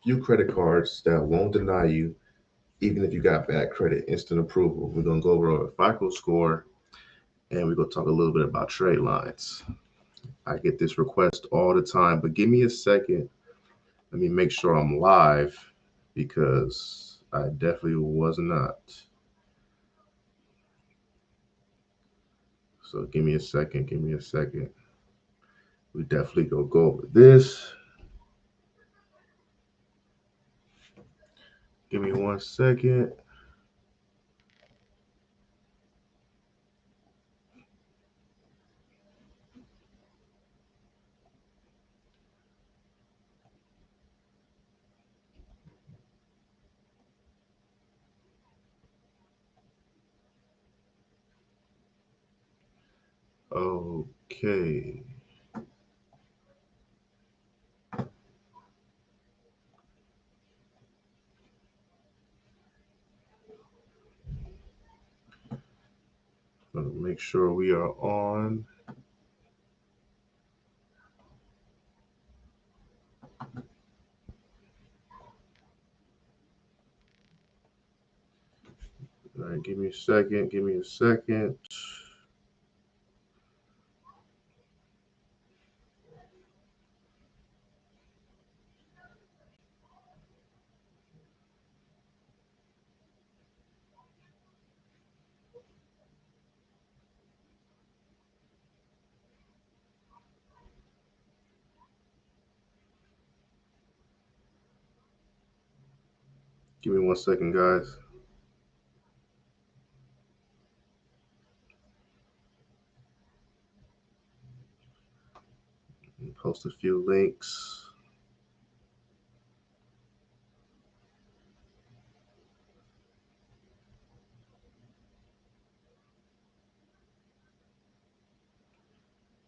few credit cards that won't deny you, even if you got bad credit, instant approval. We're gonna go over a FICO score, and we're gonna talk a little bit about trade lines. I get this request all the time, but give me a second. Let me make sure I'm live because I definitely was not. So give me a second. Give me a second. We definitely gonna go over this. Give me 1 second. Okay. Gonna make sure we are on. All right, give me a second. Give me a second. Give me 1 second, guys. Post a few links.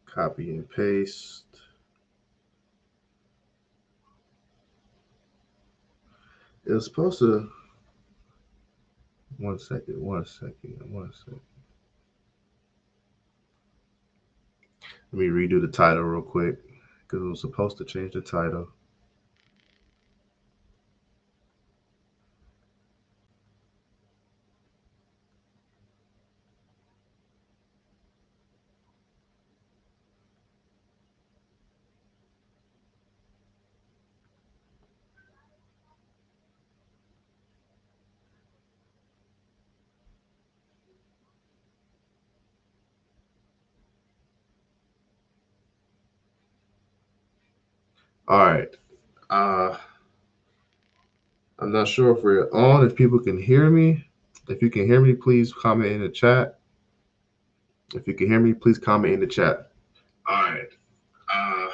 Copy and paste. It was supposed to. 1 second. 1 second. 1 second. Let me redo the title real quick because it was supposed to change the title. All right. Uh, I'm not sure if we're on. If people can hear me, if you can hear me, please comment in the chat. If you can hear me, please comment in the chat. All right. Uh,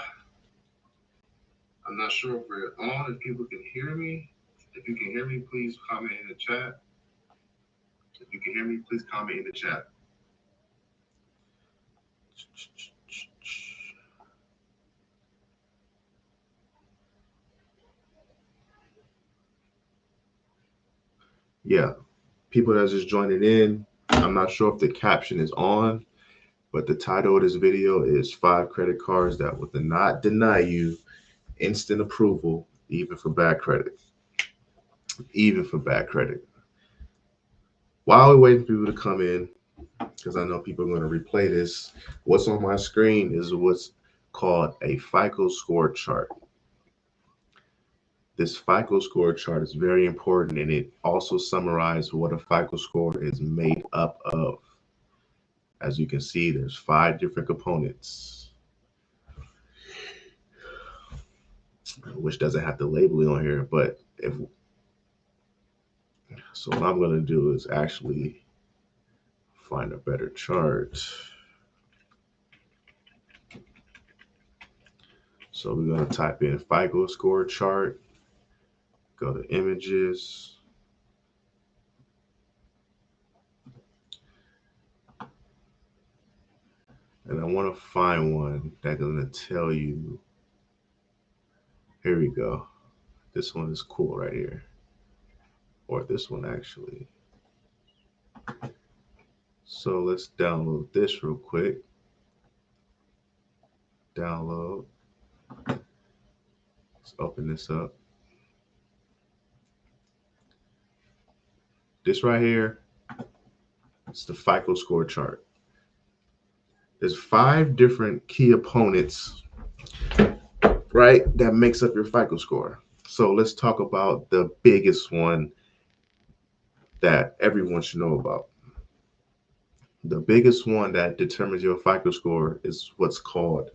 I'm not sure if we're on. If people can hear me, if you can hear me, please comment in the chat. If you can hear me, please comment in the chat. Yeah, people that's just joining in, I'm not sure if the caption is on, but the title of this video is five credit cards that will not deny you instant approval, even for bad credit. Even for bad credit. While we're waiting for people to come in, because I know people are going to replay this, what's on my screen is what's called a FICO score chart. This FICO score chart is very important and it also summarizes what a FICO score is made up of. As you can see, there's five different components, which doesn't have the labeling on here, but if so, what I'm going to do is actually find a better chart. So we're going to type in FICO score chart, go to images, and I want to find one that's going to tell you. Here we go. This one is cool right here, or this one actually. So let's download this real quick. Download. Let's open this up. This right here is the FICO score chart. There's 5 different key opponents, right, that makes up your FICO score. So let's talk about the biggest one that everyone should know about. The biggest one that determines your FICO score is what's called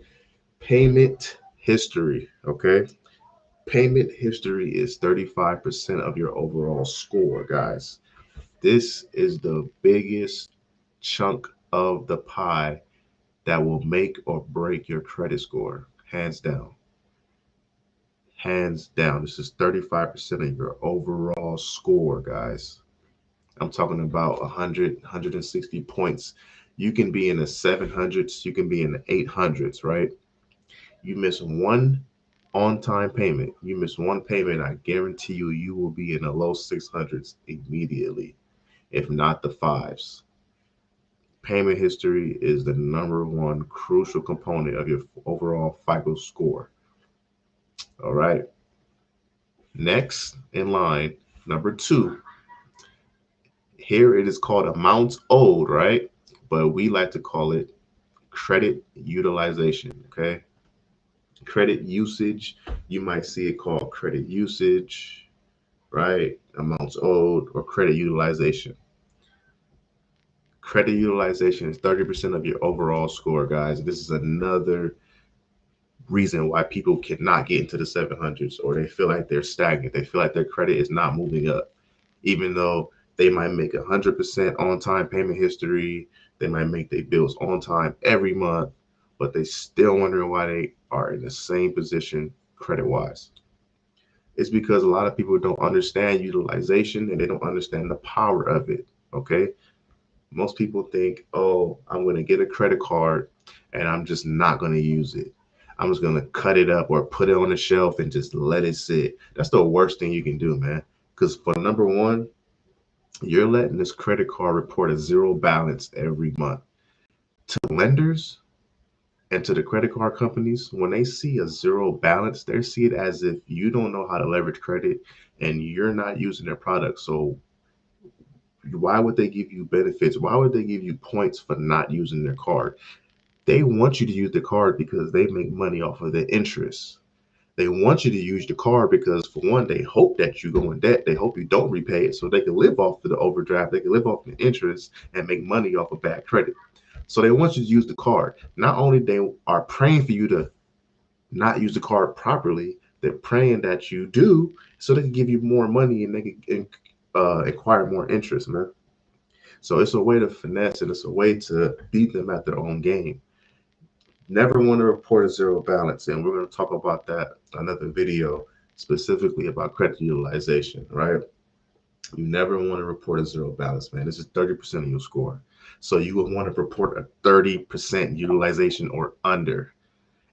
payment history. Okay. Payment history is 35% of your overall score, guys. This is the biggest chunk of the pie that will make or break your credit score, hands down. Hands down. This is 35% of your overall score, guys. I'm talking about 100, 160 points. You can be in the 700s, you can be in the 800s, right? You miss one on time payment, you miss one payment, I guarantee you, you will be in the low 600s immediately, if not the fives. Payment history is the number one crucial component of your overall FICO score. All right. Next in line, number 2. Here it is called amounts owed, right? But we like to call it credit utilization, okay? Credit usage, you might see it called credit usage, right? Amounts owed or credit utilization. Credit utilization is 30% of your overall score, guys. This is another reason why people cannot get into the 700s, or they feel like they're stagnant. They feel like their credit is not moving up, even though they might make 100% on time payment history. They might make their bills on time every month, but they still wondering why they are in the same position credit wise. It's because a lot of people don't understand utilization and they don't understand the power of it. Okay. Most people think, oh, I'm going to get a credit card and I'm just not going to use it. I'm just going to cut it up or put it on the shelf and just let it sit. That's the worst thing you can do, man. Because for number one, you're letting this credit card report a zero balance every month. To lenders and to the credit card companies, when they see a zero balance, they see it as if you don't know how to leverage credit and you're not using their product. So why would they give you benefits? Why would they give you points for not using their card? They want you to use the card because they make money off of the interest. They want you to use the card because, for one, they hope that you go in debt. They hope you don't repay it so they can live off of the overdraft. They can live off the interest and make money off of bad credit. So they want you to use the card. Not only they are praying for you to not use the card properly, they're praying that you do so they can give you more money and they can acquire more interest, man. So it's a way to finesse and it's a way to beat them at their own game. Never want to report a zero balance. And we're going to talk about that another video specifically about credit utilization, right? You never want to report a zero balance, man. This is 30% of your score. So you would want to report a 30% utilization or under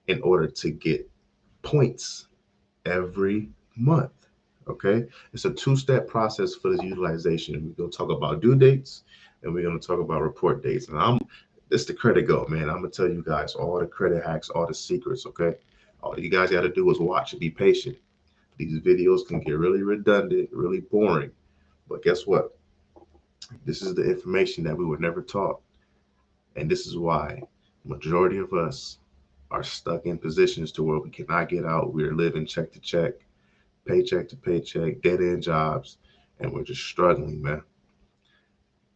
in order to get points every month. Okay. It's a 2-step process for this utilization. We're going to talk about due dates and we're going to talk about report dates. And it's the credit go, man. I'm gonna tell you guys all the credit hacks, all the secrets, okay? All you guys gotta do is watch and be patient. These videos can get really redundant, really boring. But guess what? This is the information that we were never taught. And this is why majority of us are stuck in positions to where we cannot get out. We're living check to check, paycheck to paycheck, dead end jobs, and we're just struggling, man.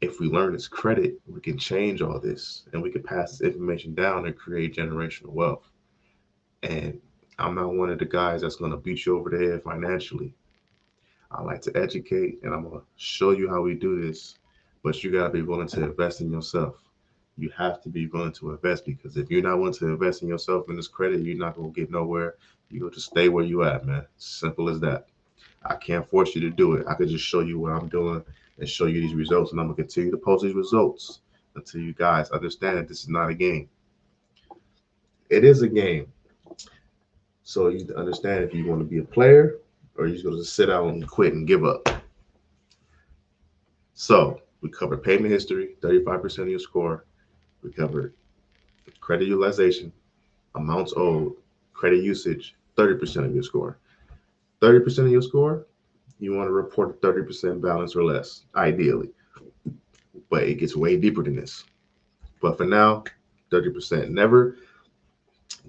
If we learn this credit, we can change all this and we can pass this information down and create generational wealth. And I'm not one of the guys that's going to beat you over the head financially. I like to educate and I'm going to show you how we do this, but you got to be willing to invest in yourself. You have to be willing to invest because if you're not willing to invest in yourself in this credit, you're not going to get nowhere. You're going to stay where you at, man. Simple as that. I can't force you to do it. I could just show you what I'm doing and show you these results. And I'm going to continue to post these results until you guys understand that this is not a game. It is a game. So you understand if you want to be a player or you're just going to sit out and quit and give up. So we covered payment history, 35% of your score. We covered credit utilization, amounts owed, credit usage, 30% of your score. 30% of your score, you want to report a 30% balance or less, ideally. But it gets way deeper than this. But for now, 30%. Never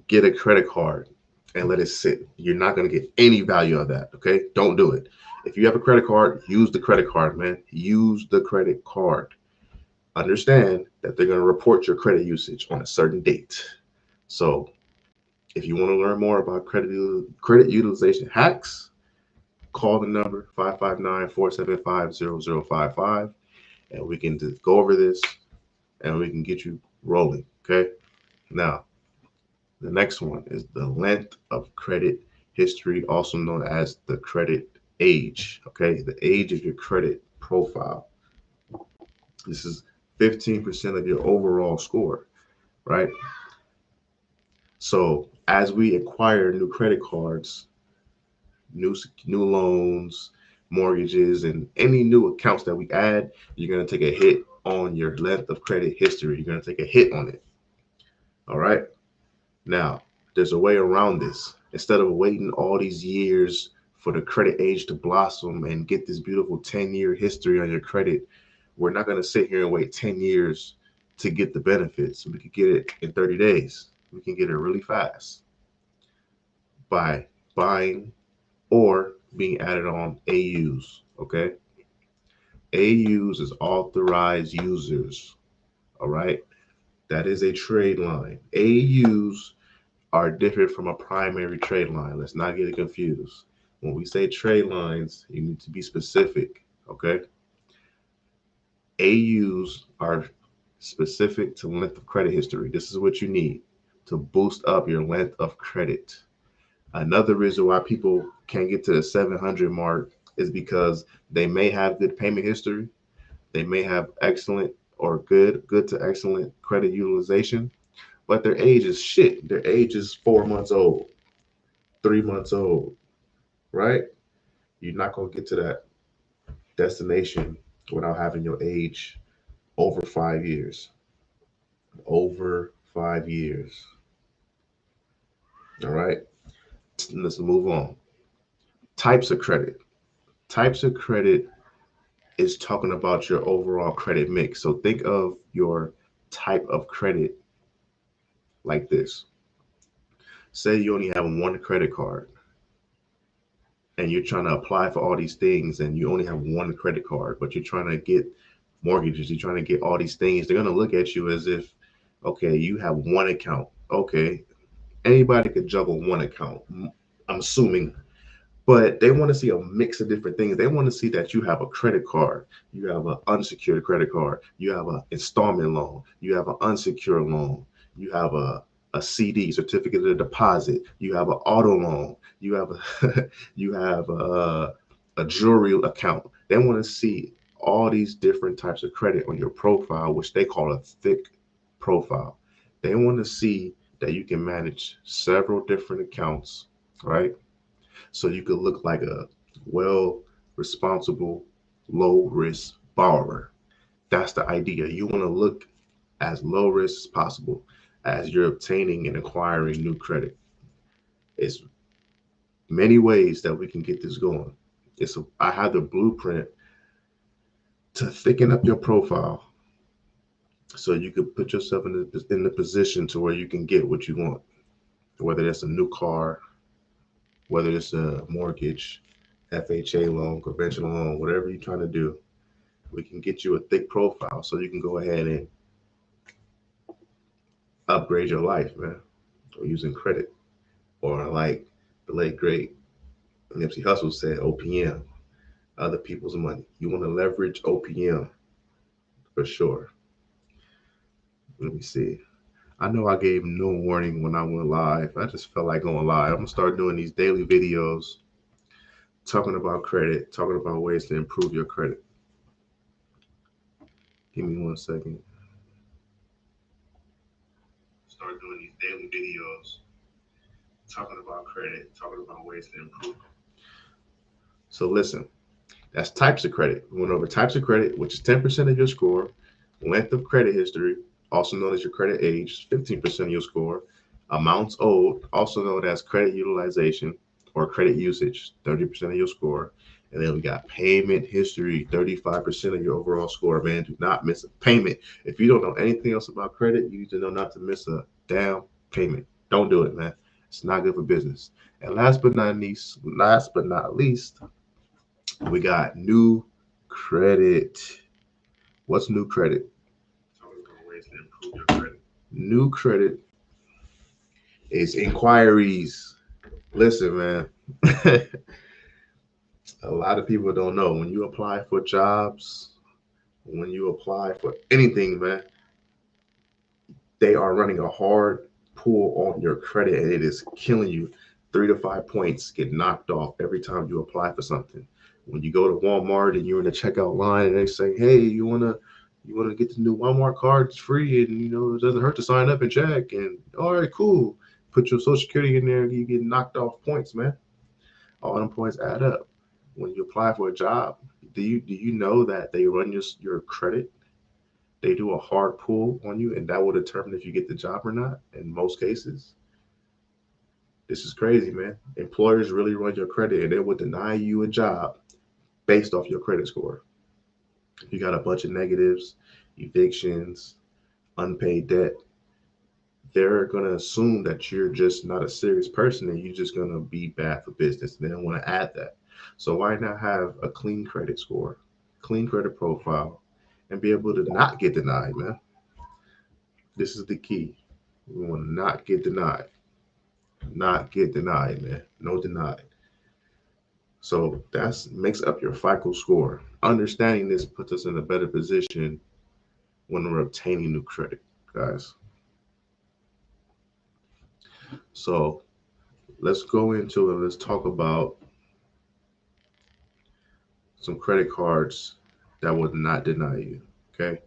get a credit card and let it sit. You're not going to get any value of that. Okay. Don't do it. If you have a credit card, use the credit card, man. Use the credit card. Understand that they're going to report your credit usage on a certain date. So if you want to learn more about credit utilization hacks, call the number 559-475-0055, and we can just go over this and we can get you rolling. Okay. Now, the next one is the length of credit history, also known as the credit age. Okay. The age of your credit profile. This is 15% of your overall score, right? So as we acquire new credit cards, new loans, mortgages, and any new accounts that we add, you're going to take a hit on your length of credit history. You're going to take a hit on it. All right. Now, there's a way around this. Instead of waiting all these years for the credit age to blossom and get this beautiful 10-year history on your credit, we're not going to sit here and wait 10 years to get the benefits. We could get it in 30 days. We can get it really fast by buying or being added on AUs. Okay. AUs is authorized users. All right. That is a trade line. AUs are different from a primary trade line. Let's not get it confused. When we say trade lines, you need to be specific. Okay. AUs are specific to length of credit history. This is what you need to boost up your length of credit. Another reason why people can't get to the 700 mark is because they may have good payment history. They may have excellent or good to excellent credit utilization, but their age is shit. Their age is 4 months old, 3 months old, right? You're not going to get to that destination without having your age over 5 years. Over 5 years. All right. Let's move on. Types of credit. Types of credit is talking about your overall credit mix. So think of your type of credit like this. Say you only have one credit card and you're trying to apply for all these things and you only have one credit card, but you're trying to get mortgages, you're trying to get all these things. They're going to look at you as if, okay, you have one account. Okay, anybody could juggle one account, I'm assuming, but they want to see a mix of different things. They want to see that you have a credit card, you have an unsecured credit card, you have an installment loan, you have an unsecured loan, you have a CD, certificate of deposit, you have an auto loan, you have a you have a jewelry account. They want to see all these different types of credit on your profile, which they call a thick profile. They want to see that you can manage several different accounts, right? So you could look like a well responsible, low risk borrower. That's the idea. You want to look as low risk as possible as you're obtaining and acquiring new credit. It's many ways that we can get this going. I have the blueprint to thicken up your profile so you can put yourself in the position to where you can get what you want, whether that's a new car, whether it's a mortgage, FHA loan, conventional loan, whatever you're trying to do. We can get you a thick profile so you can go ahead and upgrade your life, man, or using credit, or like the late great Nipsey Hussle said, OPM, other people's money. You want to leverage OPM for sure. Let me see. I know I gave no warning when I went live. I just felt like going live. I'm gonna start doing these daily videos talking about credit, talking about ways to improve your credit. Give me 1 second. Start doing these daily videos talking about credit, talking about ways to improve. So listen, that's types of credit. We went over types of credit, which is 10% of your score, length of credit history, also known as your credit age, 15% of your score, amounts owed, also known as credit utilization or credit usage, 30% of your score. And then we got payment history, 35% of your overall score. Man, do not miss a payment. If you don't know anything else about credit, you need to know not to miss a damn payment. Don't do it, man. It's not good for business. And last but not least, we got new credit. What's new credit? Ways to improve your credit. New credit is inquiries. Listen, man. A lot of people don't know when you apply for jobs, when you apply for anything, man, they are running a hard pull on your credit and it is killing you. 3 to 5 points get knocked off every time you apply for something. When you go to Walmart and you're in the checkout line and they say, "Hey, you wanna get the new Walmart card? It's free, and it doesn't hurt to sign up and check." And all right, cool. Put your social security in there, you get knocked off points, man. All them points add up. When you apply for a job, do you know that they run your credit? They do a hard pull on you, and that will determine if you get the job or not. In most cases, this is crazy, man. Employers really run your credit, and they will deny you a job based off your credit score. If you got a bunch of negatives, evictions, unpaid debt, they're gonna assume that you're just not a serious person and you're just gonna be bad for business. They don't want to add that. So why not have a clean credit score, clean credit profile, and be able to not get denied, man? This is the key. We want to not get denied. Not get denied, man. No denied. So that's makes up your FICO score. Understanding this puts us in a better position when we're obtaining new credit, guys. So let's go into it. Let's talk about some credit cards that would not deny you. Okay.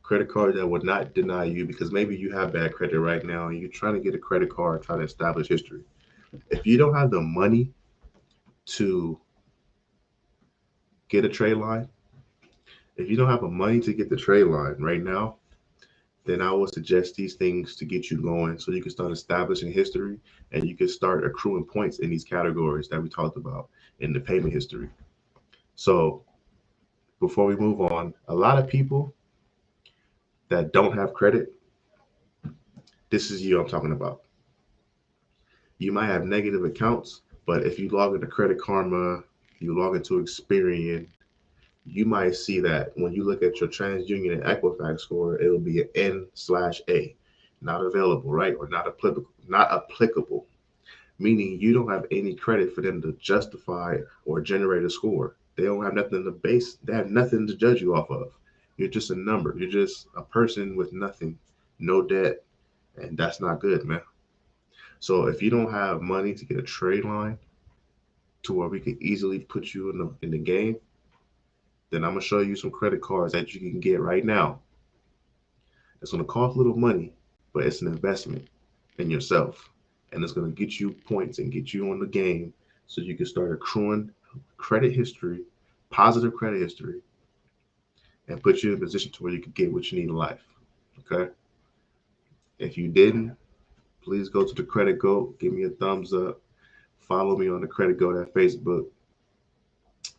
Credit card that would not deny you because maybe you have bad credit right now and you're trying to get a credit card, trying to establish history. If you don't have the money to get a trade line, if you don't have the money to get the trade line right now, then I would suggest these things to get you going so you can start establishing history and you can start accruing points in these categories that we talked about in the payment history. So before we move on, a lot of people that don't have credit, this is you I'm talking about. You might have negative accounts, but if you log into Credit Karma, you log into Experian, you might see that when you look at your TransUnion and Equifax score, it'll be an N/A, not available, right? Or not applicable, meaning you don't have any credit for them to justify or generate a score. They don't have nothing to base, they have nothing to judge you off of. You're just a number. You're just a person with nothing, no debt, and that's not good, man. So if you don't have money to get a trade line to where we can easily put you in the game, then I'm gonna show you some credit cards that you can get right now. It's gonna cost little money, but it's an investment in yourself, and it's gonna get you points and get you on the game, so you can start accruing credit history, positive credit history, and put you in a position to where you can get what you need in life. Okay. If you didn't, please go to the Credit Goat, give me a thumbs up, follow me on the Credit Goat at Facebook.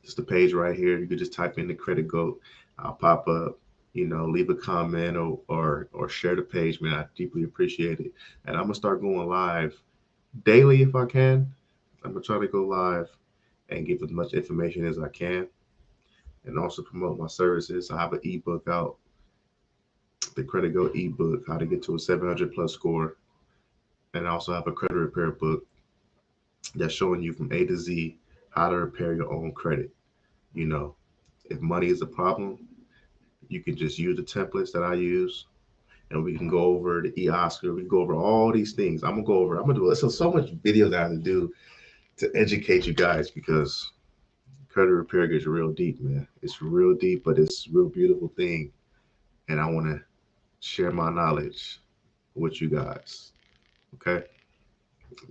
Just the page right here. You could just type in the Credit Goat. I'll pop up. Leave a comment or share the page, man. I deeply appreciate it. And I'm gonna start going live daily if I can. I'm gonna try to go live and give as much information as I can, and also promote my services. I have an ebook out, the Credit Goat ebook, how to get to a 700 plus score, and I also have a credit repair book that's showing you from A to Z how to repair your own credit. You know, if money is a problem, you can just use the templates that I use, and we can go over the eOscar. We can go over all these things. I'm gonna do so much videos I have to do to educate you guys because credit repair gets real deep, man. It's real deep, but it's a real beautiful thing, and I want to share my knowledge with you guys. Okay,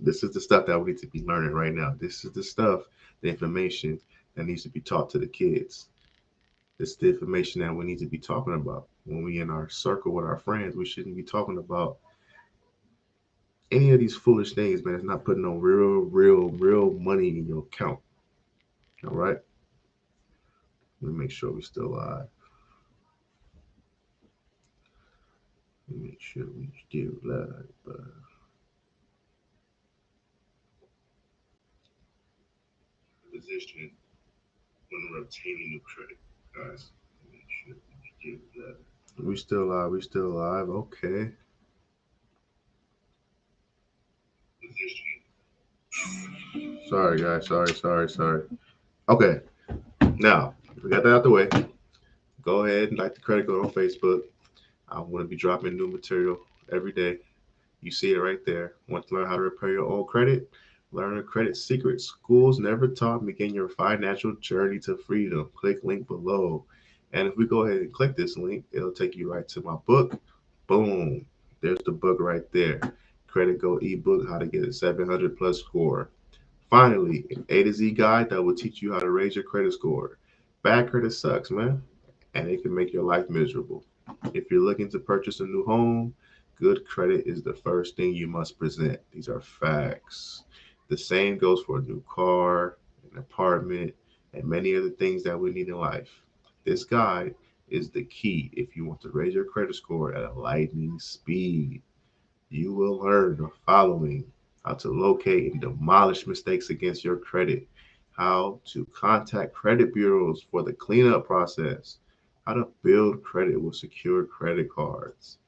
this is the stuff that we need to be learning right now. This is the stuff, the information that needs to be taught to the kids. This is the information that we need to be talking about when we in our circle with our friends. We shouldn't be talking about any of these foolish things, man, it's not putting no real money in your account. All right. Let me make sure we're still live. Let me make sure we still live. Position when obtaining new credit, guys. Make sure we still live. We still live. We still live. Okay. Sorry, guys. Sorry. Okay. Now we got that out the way. Go ahead and like the credit code on Facebook. I'm going to be dropping new material every day. You see it right there. Want to learn how to repair your own credit? Learn the credit secrets schools never taught. Begin your financial journey to freedom. Click link below. And if we go ahead and click this link, it'll take you right to my book. Boom. There's the book right there. Credit Go ebook, how to get a 700 plus score. Finally, an A to Z guide that will teach you how to raise your credit score. Bad credit sucks, man, and it can make your life miserable. If you're looking to purchase a new home, good credit is the first thing you must present. These are facts. The same goes for a new car, an apartment, and many other things that we need in life. This guide is the key if you want to raise your credit score at a lightning speed. You will learn the following: how to locate and demolish mistakes against your credit, how to contact credit bureaus for the cleanup process, how to build credit with secure credit cards,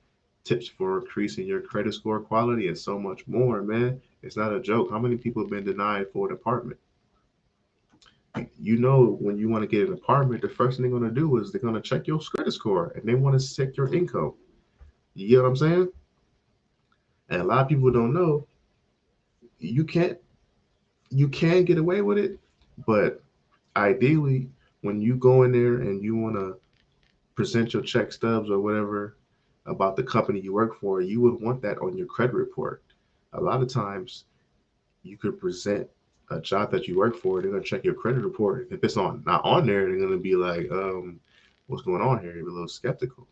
tips for increasing your credit score quality, and so much more, man. It's not a joke. How many people have been denied for an apartment? You know, when you want to get an apartment, the first thing they're going to do is they're going to check your credit score and they want to check your income. You get what I'm saying? And a lot of people don't know you can't you can get away with it, but ideally, when you go in there and you want to present your check stubs or whatever about the company you work for, you would want that on your credit report. A lot of times, you could present a job that you work for. They're gonna check your credit report. If it's on not on there, they're gonna be like, what's going on here? You're a little skeptical.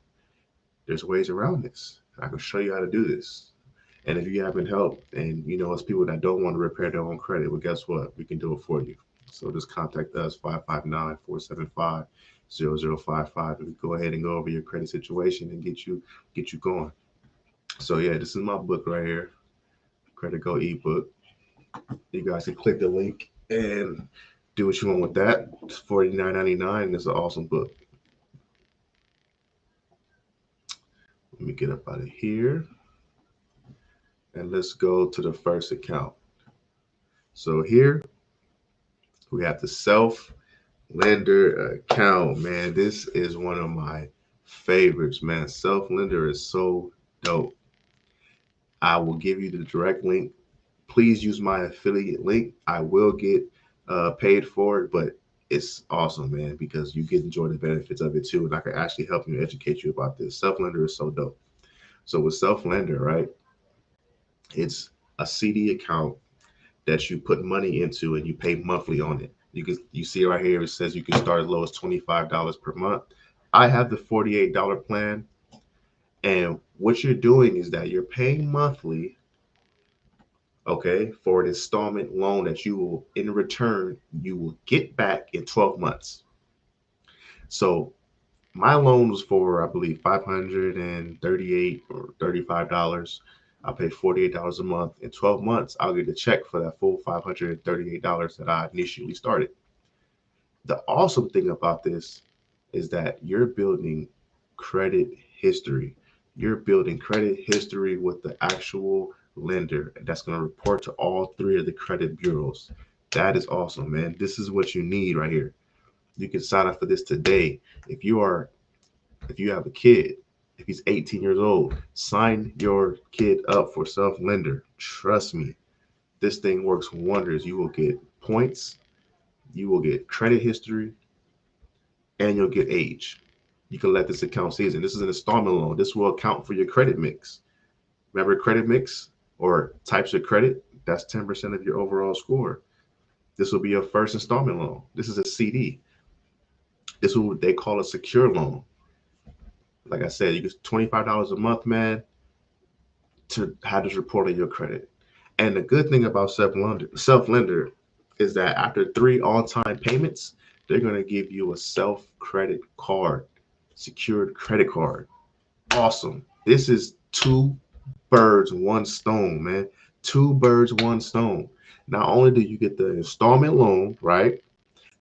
There's ways around this. I can show you how to do this. And if you haven't helped, and you know, it's people that don't want to repair their own credit, well, guess what? We can do it for you. So just contact us 559-475-0055, and we go ahead and go over your credit situation and get you going. So yeah, this is my book right here, Credit Go ebook. You guys can click the link and do what you want with that. It's $49.99. It's an awesome book. Let me get up out of here and let's go to the first account. So here we have the self lender account, man. This is one of my favorites, man. Self lender is so dope. I will give you the direct link. Please use my affiliate link. I will get paid for it, but it's awesome, man, because you get to enjoy the benefits of it too. And I can actually help you educate you about this. Self lender is so dope. So with self lender, right, it's a CD account that you put money into and you pay monthly on it. You see right here it says you can start as low as $25 per month. I have the $48 plan, and what you're doing is that you're paying monthly, okay, for an installment loan that you will in return you will get back in 12 months. So my loan was for I believe 538 or $35. I pay $48 a month. In 12 months, I'll get a check for that full $538 that I initially started. The awesome thing about this is that you're building credit history. You're building credit history with the actual lender that's going to report to all three of the credit bureaus. That is awesome, man. This is what you need right here. You can sign up for this today. If you are if you have a kid, if he's 18 years old, sign your kid up for self lender. Trust me, this thing works wonders. You will get points, you will get credit history, and you'll get age. You can let this account season. This is an installment loan. This will account for your credit mix. Remember credit mix or types of credit? That's 10% of your overall score. This will be your first installment loan. This is a CD. This is what they call a secure loan. Like I said, you get $25 a month, man. to have this report on your credit. And the good thing about self-lender is that after 3 on-time payments, they're going to give you a self-credit card, secured credit card. Awesome. This is two birds, one stone, man. Two birds, one stone. Not only do you get the installment loan, right,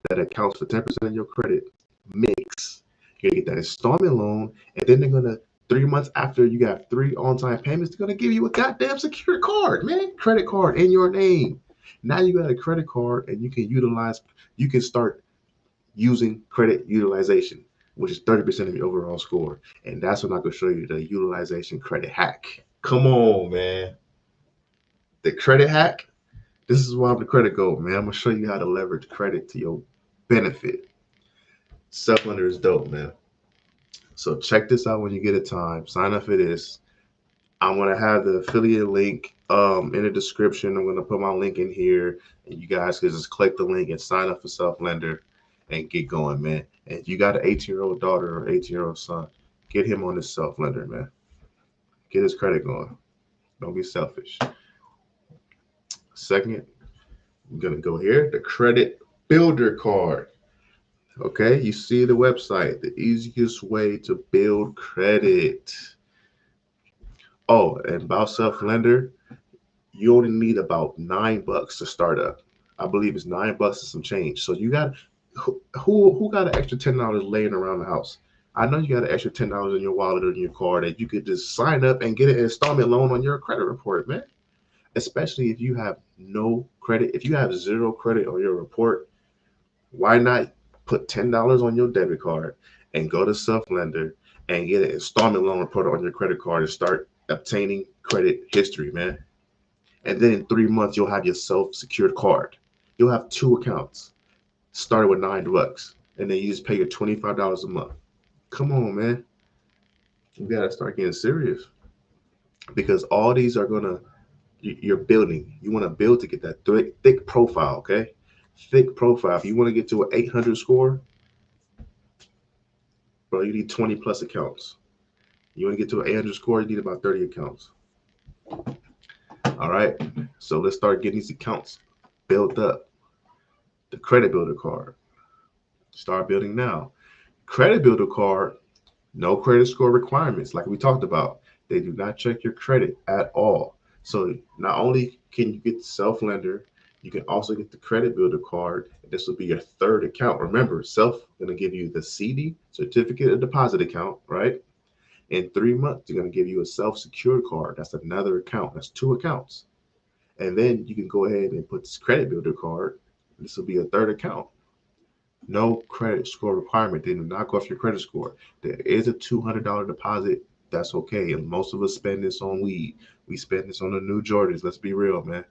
that accounts for 10% of your credit mix, you're going to get that installment loan, and then they're going to, 3 months after you got 3 on-time payments, they're going to give you a goddamn secure card, man. Credit card in your name. Now you got a credit card, and you can start using credit utilization, which is 30% of your overall score. And that's when I can show you the utilization credit hack. Come on, man. The credit hack. This is why I'm the credit gold, man. I'm gonna show you how to leverage credit to your benefit. Self-lender is dope, man. So check this out when you get a time. Sign up for this. I'm gonna have the affiliate link in the description. I'm gonna put my link in here, and you guys can just click the link and sign up for Self-lender and get going, man. And if you got an 18-year-old daughter or 18-year-old son, get him on this Self-lender, man. Get his credit going. Don't be selfish. Second, I'm gonna go here. The credit builder card. Okay, you see the website, the easiest way to build credit. Oh, and about Self-lender, you only need about $9 to start up. I believe it's $9 and some change. So you got who got an extra $10 laying around the house? I know you got an extra $10 in your wallet or in your card that you could just sign up and get an installment loan on your credit report, man. Especially if you have no credit, if you have zero credit on your report, why not put $10 on your debit card and go to Self-lender and get an installment loan report on your credit card and start obtaining credit history, man. And then in 3 months, you'll have your self-secured card. You'll have 2 accounts, started with $9, and then you just pay your $25 a month. Come on, man. You gotta start getting serious because all these are gonna you're building. You want to build to get that thick profile, okay? Thick profile. If you want to get to an 800 score, bro, you need 20 plus accounts. You want to get to an 800 score, you need about 30 accounts. All right. So let's start getting these accounts built up. The credit builder card. Start building now. Credit builder card, no credit score requirements, like we talked about. They do not check your credit at all. So not only can you get the Self-lender, you can also get the credit builder card. And this will be your third account. Remember, Self going to give you the CD, certificate of deposit account, right? In 3 months, they're going to give you a self-secured card. That's another account. That's 2 accounts. And then you can go ahead and put this credit builder card. This will be a third account. No credit score requirement. They do not go off your credit score. There is a $200 deposit. That's okay. And most of us spend this on weed. We spend this on the new Jordans. Let's be real, man.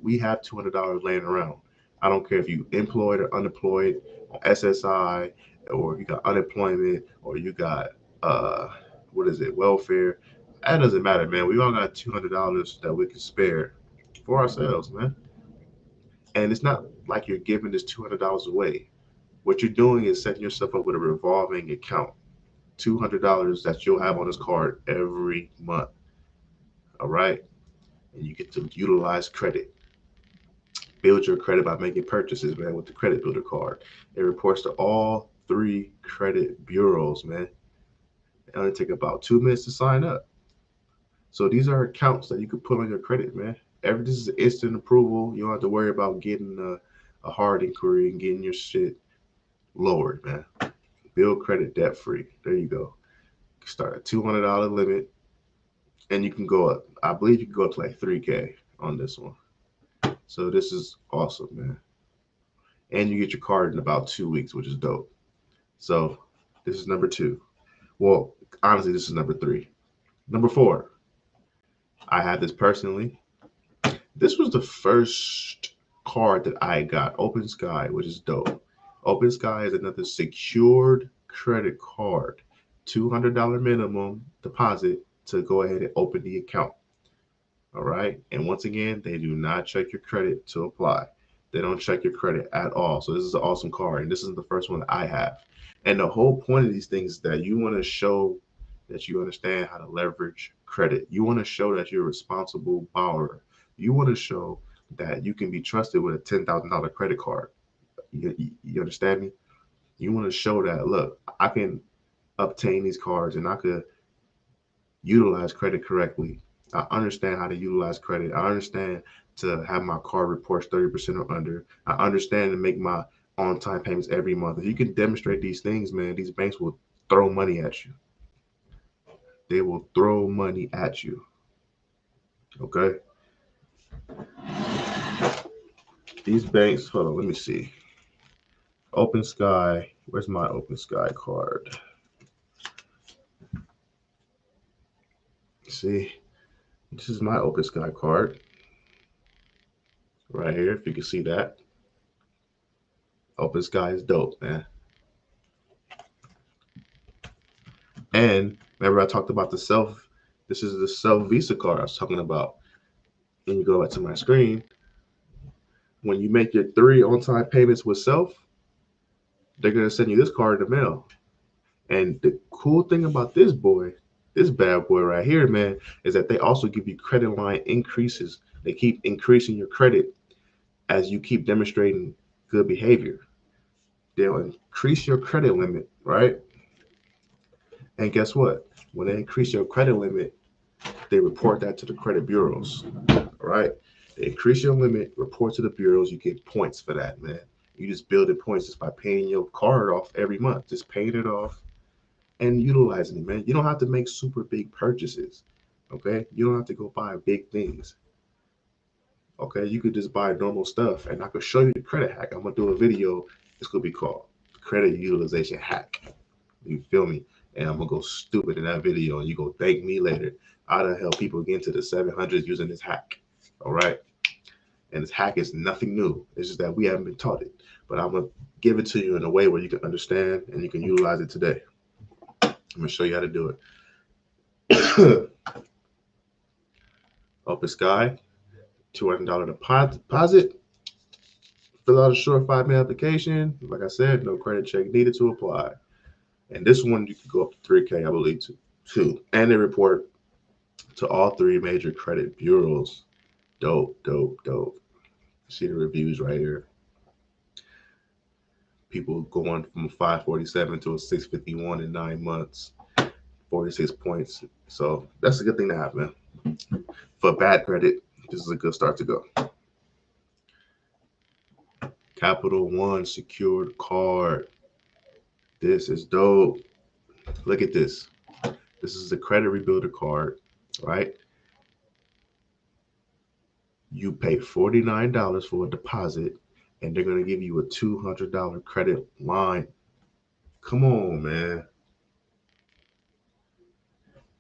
We have $200 laying around. I don't care if you employed or unemployed, or SSI, or you got unemployment, or you got welfare. That doesn't matter, man. We all got $200 that we can spare for ourselves, man. And it's not like you're giving this $200 away. What you're doing is setting yourself up with a revolving account. $200 that you'll have on this card every month. All right. And you get to utilize credit. Build your credit by making purchases, man, with the credit builder card. It reports to all 3 credit bureaus, man. It only take about 2 minutes to sign up. So these are accounts that you could put on your credit, man. This is instant approval. You don't have to worry about getting a hard inquiry and getting your shit lowered, man. Build credit debt free. There you go. Start a $200 limit, and you can go up. I believe you can go up to like 3K on this one. So this is awesome, man. And you get your card in about 2 weeks, which is dope. So this is number 2. Well, honestly, this is number 3. Number 4. I had this personally. This was the first card that I got, Open Sky, which is dope. Open Sky is another secured credit card. $200 minimum deposit to go ahead and open the account. All right. And once again, they do not check your credit to apply. They don't check your credit at all. So this is an awesome card. And this is the first one that I have. And the whole point of these things is that you want to show that you understand how to leverage credit. You want to show that you're a responsible borrower. You want to show that you can be trusted with a $10,000 credit card. You understand me? You want to show that, look, I can obtain these cards and I could utilize credit correctly. I understand how to utilize credit. I understand to have my card reports 30% or under. I understand to make my on time payments every month. If you can demonstrate these things, man, these banks will throw money at you. They will throw money at you. Okay? These banks, hold on, let me see. Open Sky, where's my Open Sky card? See, this is my Open Sky card right here. If you can see that, Open Sky is dope, man. And remember, I talked about the self. This is the self Visa card I was talking about. And you go back to my screen. When you make your 3 on-time payments with self, they're gonna send you this card in the mail. And the cool thing about this boy, this bad boy right here, man, is that they also give you credit line increases. They keep increasing your credit as you keep demonstrating good behavior. They'll increase your credit limit, right? And guess what? When they increase your credit limit, they report that to the credit bureaus, right? They increase your limit, report to the bureaus, you get points for that, man. You just build it points just by paying your card off every month. Just paying it off and utilizing it, man. You don't have to make super big purchases, okay? You don't have to go buy big things, okay? You could just buy normal stuff, and I could show you the credit hack. I'm gonna do a video. It's gonna be called Credit Utilization Hack. You feel me? And I'm gonna go stupid in that video, and you go thank me later. I done help people get into the 700s using this hack. All right, and this hack is nothing new. It's just that we haven't been taught it. But I'm gonna give it to you in a way where you can understand and you can utilize it today. I'm gonna show you how to do it. Open Sky, $200 deposit. Fill out a short 5-minute application. Like I said, no credit check needed to apply. And this one you can go up to 3K, I believe, too. And they report to all 3 major credit bureaus. Dope, dope, dope. See the reviews right here. People going from 547 to a 651 in 9 months, 46 points. So that's a good thing to have, man. For bad credit, this is a good start to go. Capital One secured card. This is dope. Look at this. This is the credit rebuilder card, right? You pay $49 for a deposit, and they're going to give you a $200 credit line. Come on, man.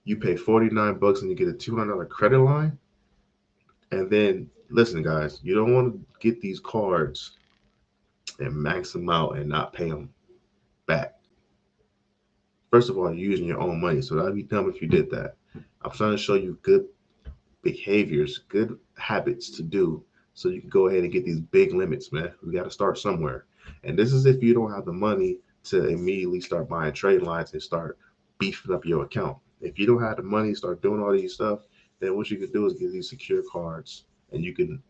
You pay 49 bucks and you get a $200 credit line. And then, listen, guys, you don't want to get these cards and max them out and not pay them back. First of all, you're using your own money, so that'd be dumb if you did that. I'm trying to show you good behaviors, good habits to do so you can go ahead and get these big limits, man. We got to start somewhere. And this is if you don't have the money to immediately start buying trade lines and start beefing up your account. If you don't have the money to start doing all these stuff, then what you can do is get these secure cards and you can,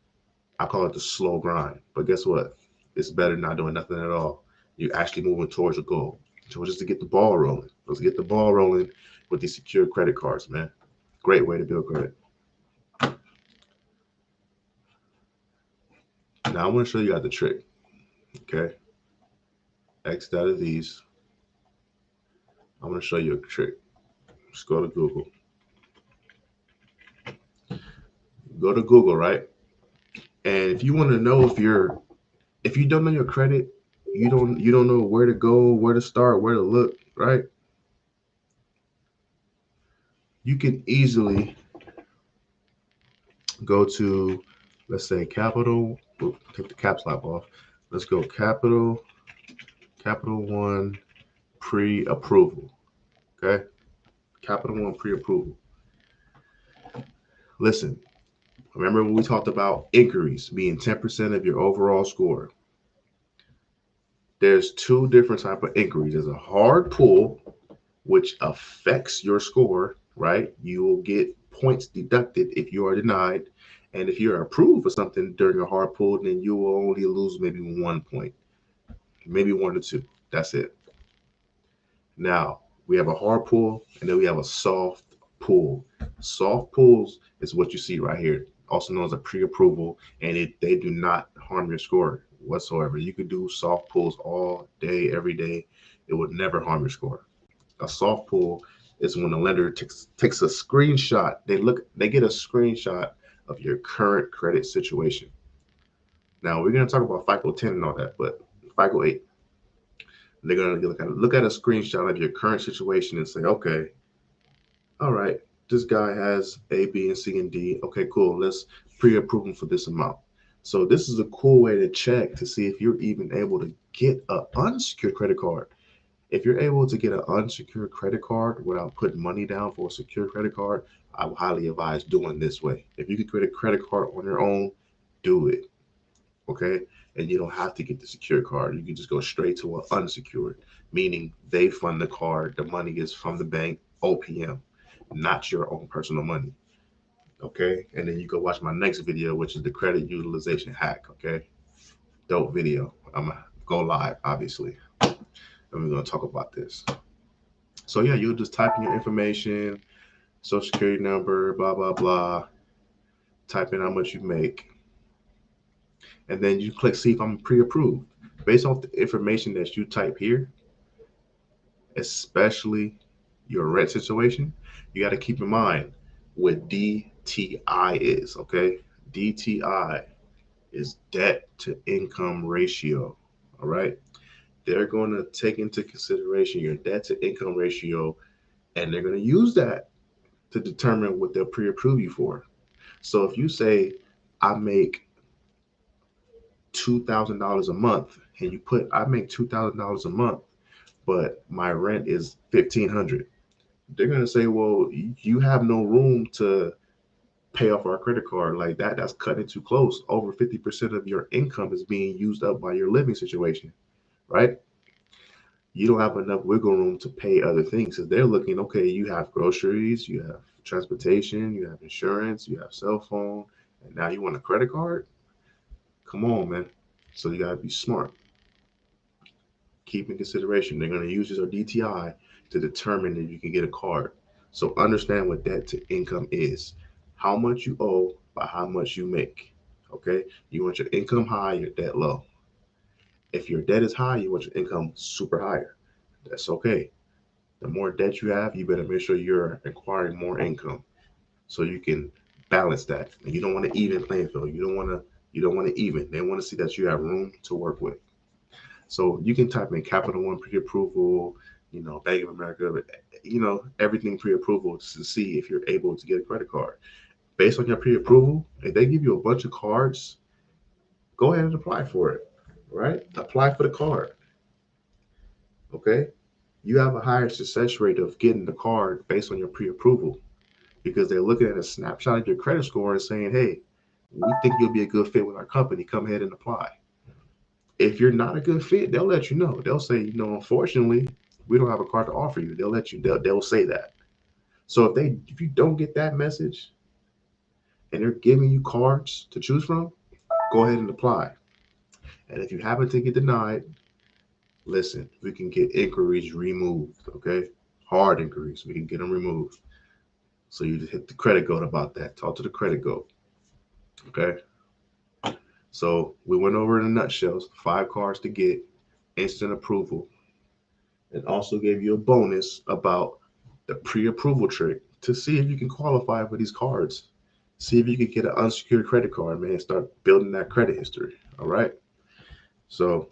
I call it the slow grind. But guess what? It's better than not doing nothing at all. You're actually moving towards a goal. So just to get the ball rolling. Let's get the ball rolling with these secure credit cards, man. Great way to build credit. Now I want to show you guys the trick. Okay. X out of these. I'm going to show you a trick. Just go to Google. Go to Google, right? And if you want to know if you don't know your credit, you don't know where to go, where to start, where to look, right? You can easily go to, let's say, Capital. Take the caps lock off. Let's go Capital One pre-approval. Okay, Capital One pre-approval. Listen, remember when we talked about inquiries being 10% of your overall score? There's 2 different types of inquiries. There's a hard pull which affects your score, right? You will get points deducted if you are denied. And if you're approved for something during a hard pull, then you will only lose maybe 1 point, maybe 1 or 2. That's it. Now, we have a hard pull and then we have a soft pull. Soft pulls is what you see right here, also known as a pre-approval, and they do not harm your score whatsoever. You could do soft pulls all day, every day. It would never harm your score. A soft pull is when the lender takes a screenshot. They get a screenshot of your current credit situation. Now we're gonna talk about FICO 10 and all that, but FICO 8, they're gonna look at a screenshot of your current situation and say, okay, all right, this guy has A, B, and C and D. Okay, cool. Let's pre-approve him for this amount. So this is a cool way to check to see if you're even able to get an unsecured credit card. If you're able to get an unsecured credit card without putting money down for a secure credit card, I would highly advise doing this way. If you can create a credit card on your own, do it. Okay? And you don't have to get the secure card. You can just go straight to an unsecured, meaning they fund the card. The money is from the bank, OPM, not your own personal money. Okay? And then you go watch my next video, which is the credit utilization hack. Okay? Dope video. I'm going to go live, obviously. And we're going to talk about this. So yeah, you'll just type in your information, social security number, blah blah blah. Type in how much you make, and then you click see if I'm pre-approved. Based off the information that you type here, especially your rent situation, you got to keep in mind what DTI is. Okay, DTI is debt to income ratio. All right, they're going to take into consideration your debt to income ratio, and they're going to use that to determine what they'll pre-approve you for. So if you say I make $2,000 a month, and you put I make $2,000 a month, but my rent is 1,500, they're gonna say, well, you have no room to pay off our credit card like that. That's cutting too close. Over 50% of your income is being used up by your living situation, right? You don't have enough wiggle room to pay other things. So they're looking, okay, you have groceries, you have transportation, you have insurance, you have cell phone, and now you want a credit card? Come on, man. So you gotta be smart. Keep in consideration they're going to use your DTI to determine if you can get a card. So understand what debt to income is. How much you owe by how much you make. Okay? You want your income high, your debt low. If your debt is high, you want your income super higher. That's okay. The more debt you have, you better make sure you're acquiring more income so you can balance that. And you don't want to even playing field. You don't want to even. They want to see that you have room to work with. So you can type in Capital One pre-approval, Bank of America, everything pre-approval to see if you're able to get a credit card. Based on your pre-approval, if they give you a bunch of cards, go ahead and apply for it, right? Apply for the card, okay? You have a higher success rate of getting the card based on your pre-approval because they're looking at a snapshot of your credit score and saying, hey, we think you'll be a good fit with our company. Come ahead and apply. If you're not a good fit, they'll let you know. They'll say, unfortunately, we don't have a card to offer you. They'll let you. They'll say that. So if you don't get that message and they're giving you cards to choose from, go ahead and apply. And if you happen to get denied, listen, we can get inquiries removed. Okay, hard inquiries, we can get them removed. So you just hit the credit goat about that. Talk to the credit goat. Okay. So we went over in a nutshell 5 cards to get, instant approval, and also gave you a bonus about the pre-approval trick to see if you can qualify for these cards. See if you can get an unsecured credit card, man. Start building that credit history. All right. So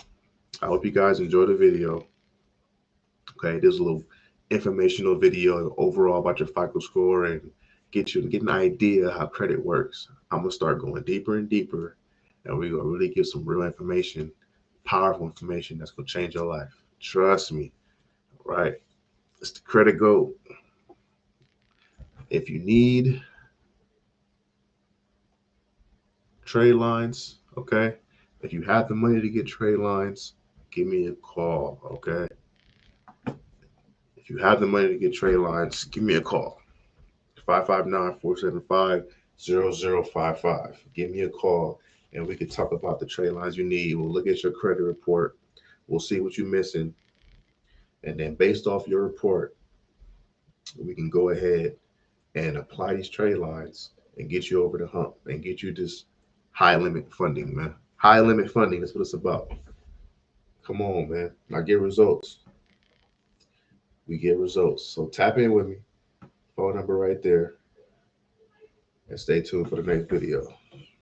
I hope you guys enjoy the video. Okay, there's a little informational video overall about your FICO score and get an idea how credit works. I'm gonna start going deeper and deeper, and we're gonna really get some real information, powerful information that's gonna change your life. Trust me. All right. It's the credit goat. If you need trade lines, okay? If you have the money to get trade lines, give me a call, okay? If you have the money to get trade lines, give me a call. 559-475-0055. Give me a call and we can talk about the trade lines you need. We'll look at your credit report. We'll see what you're missing. And then based off your report, we can go ahead and apply these trade lines and get you over the hump and get you this high limit funding, man. High limit funding, that's what it's about. Come on, man. I get results. We get results. So tap in with me. Phone number right there. And stay tuned for the next video.